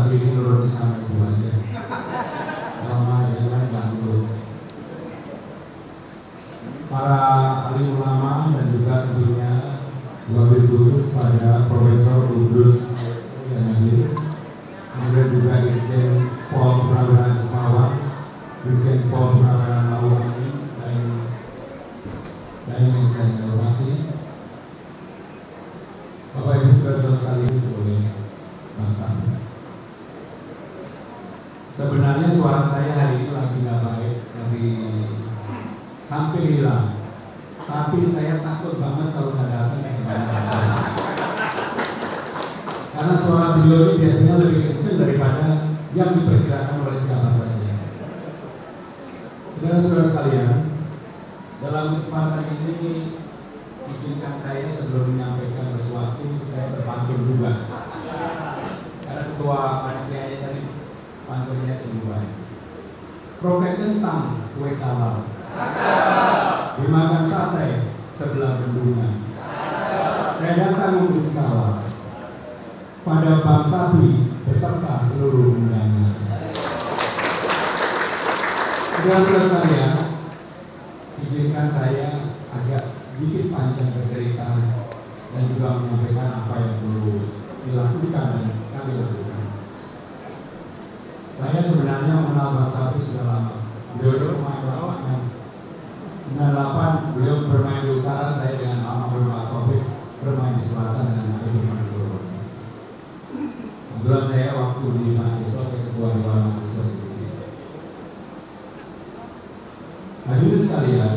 Sabri ini nurutin sama ibu aja. Lama ya kan bantu. Para ahli ulama dan juga tentunya wabil khusus pada Profesor Kudus yang hadir, kemudian juga Irjen Pol Purnawirawan Ismawan, Irjen Pol Purnawirawan Maulani, dan yang saya hormati, Bapak Ibu saudara sekalian sebagai bangsa. Sebenarnya suara saya hari ini lagi nggak baik, lagi hampir hilang. Tapi saya takut banget kalau nggak datang ke mana-mana. Karena suara beliau ini biasanya lebih kecil daripada yang diperkirakan oleh siapa saja. Saudara-saudara sekalian, dalam kesempatan ini izinkan saya sebelum menyampaikan sesuatu, saya berpantun juga. Karena ketua panitia tadi pantunnya semua. Kroket kentang, kue talam. Dimakan sate sebelah bendungan. Saya datang untuk sawah pada Bang Sabri beserta seluruh undangan. Saudara sekalian, izinkan saya agak sedikit panjang bercerita dan juga menyampaikan apa yang perlu dilakukan dan kami lakukan. Saya sebenarnya mengenal Bang Sabri sudah lama. Beliau pemain lapangan 98, beliau bermain di utara, saya dengan Almarhum Taufik bermain di selatan dengan Adi Firmansyah. Kebetulan saya waktu di mahasiswa, saya ketua dewan mahasiswa di sini. Hadirin sekalian,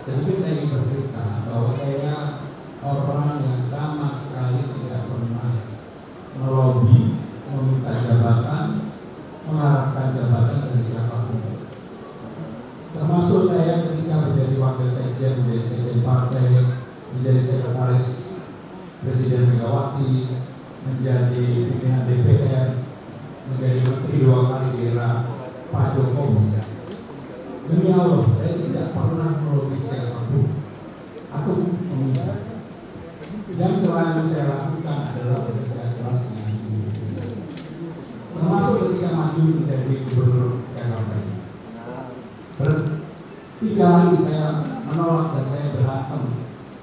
sedikit saya ingin bercerita bahwa saya orang yang sama sekali tidak pernah melobi, meminta jabatan, mengharapkan jabatan dari siapapun. Termasuk saya ketika menjadi wakil sekjen, menjadi sekjen partai, menjadi sekretaris Presiden Megawati, menjadi pimpinan DPR, menjadi menteri 2 kali di era Pak Jokowi. Demi Allah, saya tidak pernah melobi siapapun atau meminta. Yang selalu saya lakukan adalah bekerja keras dengan sungguh-sungguh. Termasuk ketika maju menjadi gubernur Jakarta ini. 3 hari saya menolak dan saya berantem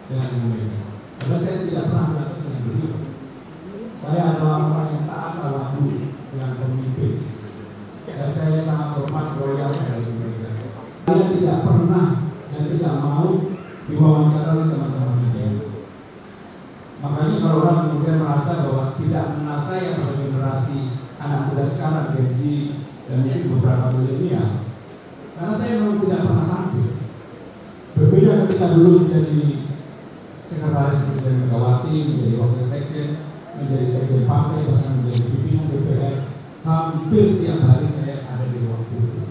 dengan Ibu Mega. Karena saya tidak pernah berantem dengan beliau. Saya adalah orang yang taat waktu dengan pemimpin. Dan saya sangat hormat loyal pada Ibu Mega. Saya tidak pernah dan tidak mau diwawancara oleh teman-teman media. Makanya kalau orang kemudian merasa bahwa tidak mengenal saya pada generasi anak muda sekarang, Gen Z, dan mungkin beberapa milenial, karena saya memang tidak pernah tampil. Berbeda ketika dulu menjadi sekretaris Presiden Megawati, menjadi wakil sekjen, menjadi sekjen partai, bahkan menjadi pimpinan DPR. Hampir tiap hari saya ada di ruang publik.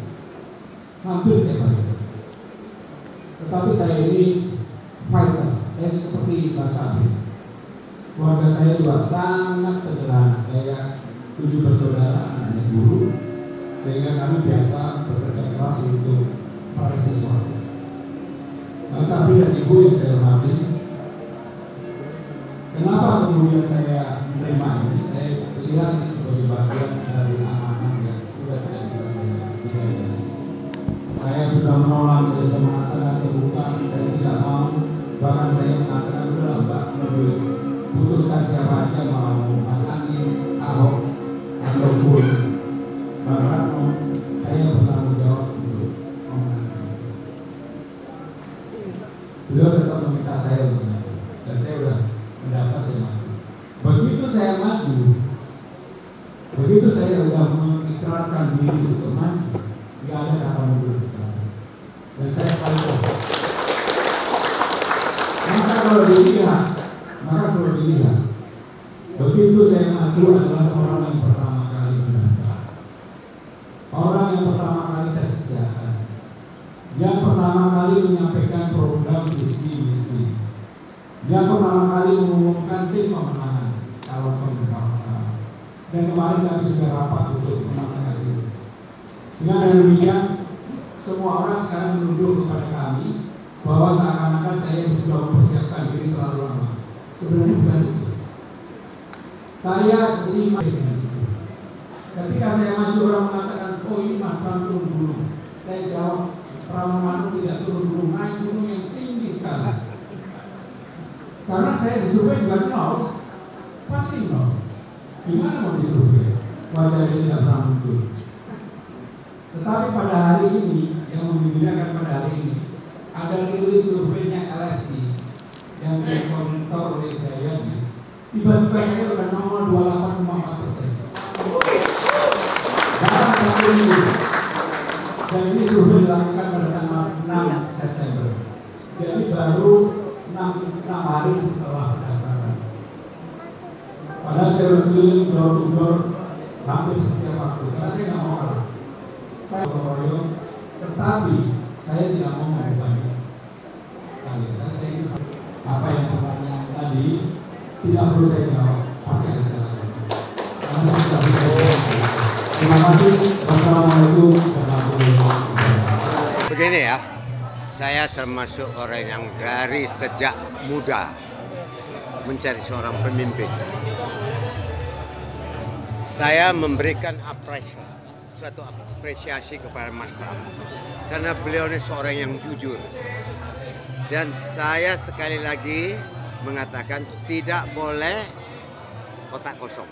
Hampir tiap hari. Tetapi saya ini fighter. Saya seperti Bang Sabri. Keluarga saya juga sangat sederhana. Saya 7 bersaudara, anaknya guru, sehingga kami biasa bekerja keras untuk meraih sesuatu. Bang Sabri dan Ibu yang saya hormati, kenapa kemudian saya menerima ini? Saya lihat ini sebagai bagian dari amanah yang sudah tidak bisa saya hindari. Saya sudah menolak, saya mengatakan terbuka, saya tidak mau. Bahkan saya mengatakan udah Mbak, lebih putuskan siapa aja, mau Mas Anies, Ahok, ataupun Bang Ratno, saya bertanggung jawab untuk memenangkan. Beliau tetap meminta saya untuk maju, dan saya sudah mendaftar, saya maju. Begitu saya maju, begitu saya sudah mengikrarkan diri untuk maju, tidak ada kata mundur bersama. Dan saya selalu maka kalau dilihat, begitu saya maju adalah orang yang pertama kali mendaftar, orang yang pertama kali tes kesehatan, yang pertama kali menyampaikan program visi misi, yang pertama kali mengumumkan tim pemenangan calon pemimpin. Dan kemarin kami sudah rapat untuk memenangkan itu. Dengan demikian, semua orang sekarang menuduh kepada kami bahwa seakan-akan saya sudah mempersiapkan diri terlalu lama. Sebenarnya bukan itu. Saya terima dengan itu. Rawamangun tidak turun gunung, naik gunung yang tinggi sekali. Karena saya disurvei juga nol, pasti nol. Gimana mau disurvei? Wajahnya tidak pernah muncul. Tetapi pada hari ini, yang membingungkan pada hari ini, ada rilis surveinya LSI yang dimonitor oleh Jayadi. Tiba-tiba saya sudah nomor 28,4%. Dalam satu minggu. Dan ini survei dilakukan pada tanggal 6 September. Jadi baru 6 hari setelah pendaftaran. Padahal saya berkeliling door to door hampir setiap waktu. Karena saya nggak mau kalah. Saya berroyong, tetapi saya tidak mau membebani. Karena saya ingin apa yang pertanyaan tadi tidak perlu saya jawab, pasti ada salahnya. Karena saya sudah bisa. Terima kasih. Wassalamualaikum warahmatullahi wabarakatuh. Begini ya, saya termasuk orang yang dari sejak muda mencari seorang pemimpin. Saya memberikan suatu apresiasi kepada Mas Pram karena beliau ini seorang yang jujur. Dan saya sekali lagi mengatakan tidak boleh kotak kosong.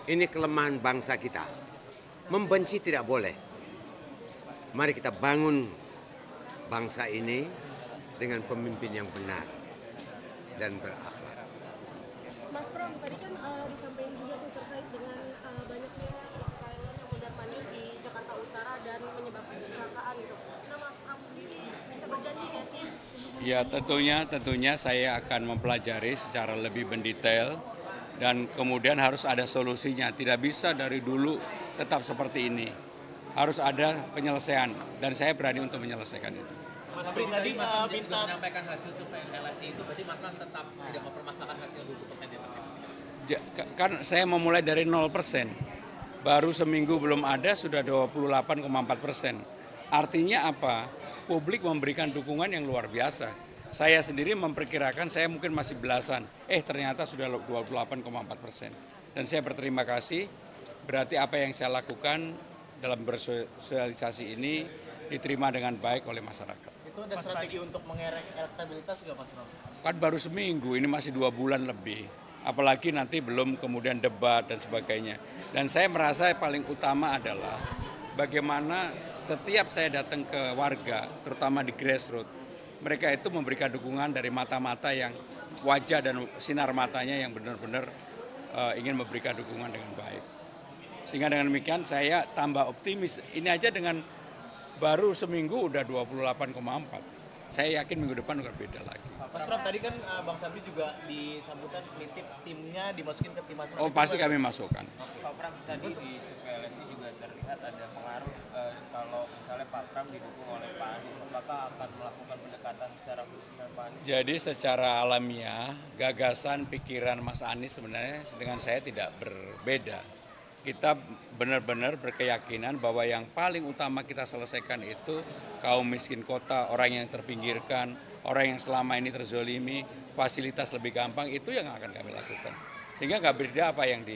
Ini kelemahan bangsa kita. Membenci tidak boleh. Mari kita bangun bangsa ini dengan pemimpin yang benar dan berakhlak. Mas Pram, tadi kan disampaikan juga tuh terkait dengan banyaknya KLM yang mondar-mandir di Jakarta Utara dan menyebabkan kecelakaan gitu. Nah, Mas Pram sendiri bisa berjanji nggak sih? Ya tentunya saya akan mempelajari secara lebih mendetail dan kemudian harus ada solusinya. Tidak bisa dari dulu tetap seperti ini. Harus ada penyelesaian dan saya berani untuk menyelesaikan itu. Mas Pram tadi minta menyampaikan hasil survei LSI itu, berarti Mas Pram tetap tidak mempermasalahkan hasil 20% itu? Kan saya memulai dari 0%. Baru seminggu belum ada sudah 28,4%. Artinya apa? Publik memberikan dukungan yang luar biasa. Saya sendiri memperkirakan saya mungkin masih belasan. Ternyata sudah 28,4%. Dan saya berterima kasih. Berarti apa yang saya lakukan dalam bersosialisasi ini diterima dengan baik oleh masyarakat. Itu ada strategi untuk mengerek elektabilitas nggak Mas Pram? Kan baru seminggu, ini masih 2 bulan lebih. Apalagi nanti belum kemudian debat dan sebagainya. Dan saya merasa yang paling utama adalah bagaimana setiap saya datang ke warga, terutama di grassroots, mereka itu memberikan dukungan dari mata-mata yang wajah dan sinar matanya yang benar-benar ingin memberikan dukungan dengan baik. Sehingga dengan demikian saya tambah optimis. Ini aja dengan baru seminggu udah 28,4. Saya yakin minggu depan akan beda lagi. Mas Pram, tadi kan Bang Sabri juga di sambutan nitip timnya dimasukin ke tim Mas Pram. Oh pasti kami masukkan. Pak Pram, tadi di survei LSI juga terlihat ada pengaruh kalau misalnya Pak Pram didukung oleh Pak Anies, apakah akan melakukan pendekatan secara khusus dengan Pak Anies? Jadi secara alamiah gagasan pikiran Mas Anies sebenarnya dengan saya tidak berbeda. Kita benar-benar berkeyakinan bahwa yang paling utama kita selesaikan itu kaum miskin kota, orang yang terpinggirkan, orang yang selama ini terzolimi, fasilitas lebih gampang, itu yang akan kami lakukan. Sehingga nggak beda apa yang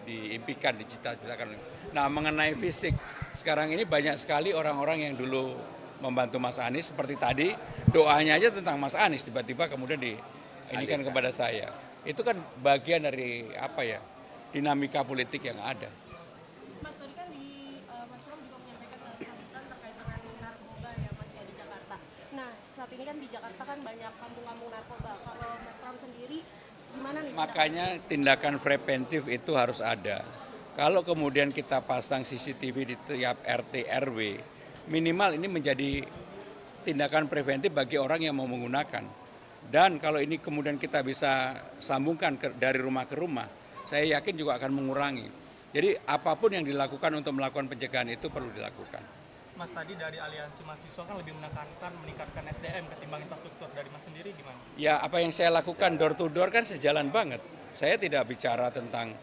diimpikan, dicita-citakan. Nah mengenai fisik, sekarang ini banyak sekali orang-orang yang dulu membantu Mas Anies, seperti tadi doanya aja tentang Mas Anies, tiba-tiba kemudian diinikan kepada saya. Itu kan bagian dari dinamika politik yang ada. Mas, tadi kan Mas Pram juga menyampaikan dalam sambutan terkait dengan narkoba ya Mas ya di Jakarta. Nah, saat ini kan di Jakarta kan banyak kampung-kampung narkoba. Kalau Mas Pram sendiri gimana nih? Makanya tindakan preventif itu harus ada. Kalau kemudian kita pasang CCTV di tiap RT RW, minimal ini menjadi tindakan preventif bagi orang yang mau menggunakan. Dan kalau ini kemudian kita bisa sambungkan dari rumah ke rumah, saya yakin juga akan mengurangi. Jadi apapun yang dilakukan untuk melakukan pencegahan itu perlu dilakukan. Mas, tadi dari aliansi mahasiswa kan lebih menekankan meningkatkan SDM ketimbang infrastruktur. Dari Mas sendiri gimana? Ya apa yang saya lakukan door to door kan sejalan banget. Saya tidak bicara tentang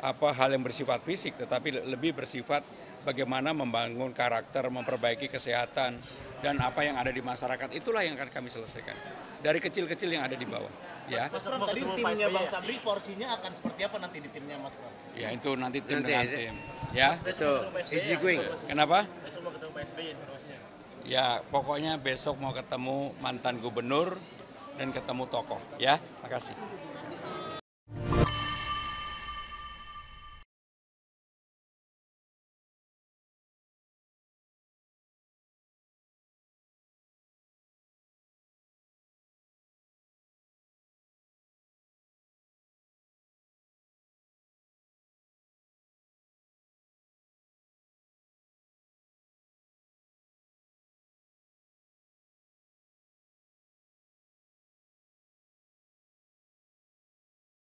hal yang bersifat fisik, tetapi lebih bersifat bagaimana membangun karakter, memperbaiki kesehatan, dan apa yang ada di masyarakat. Itulah yang akan kami selesaikan. Dari kecil-kecil yang ada di bawah. Ya. Mas Pram, tadi timnya Bang Sabri porsinya akan seperti apa nanti di timnya Mas Pram? Ya itu nanti tim dengan tim. Ya. Itu easy going. Kenapa? Besok mau ketemu Pak SBY informasinya. Ya pokoknya besok mau ketemu mantan gubernur dan ketemu tokoh ya. Makasih.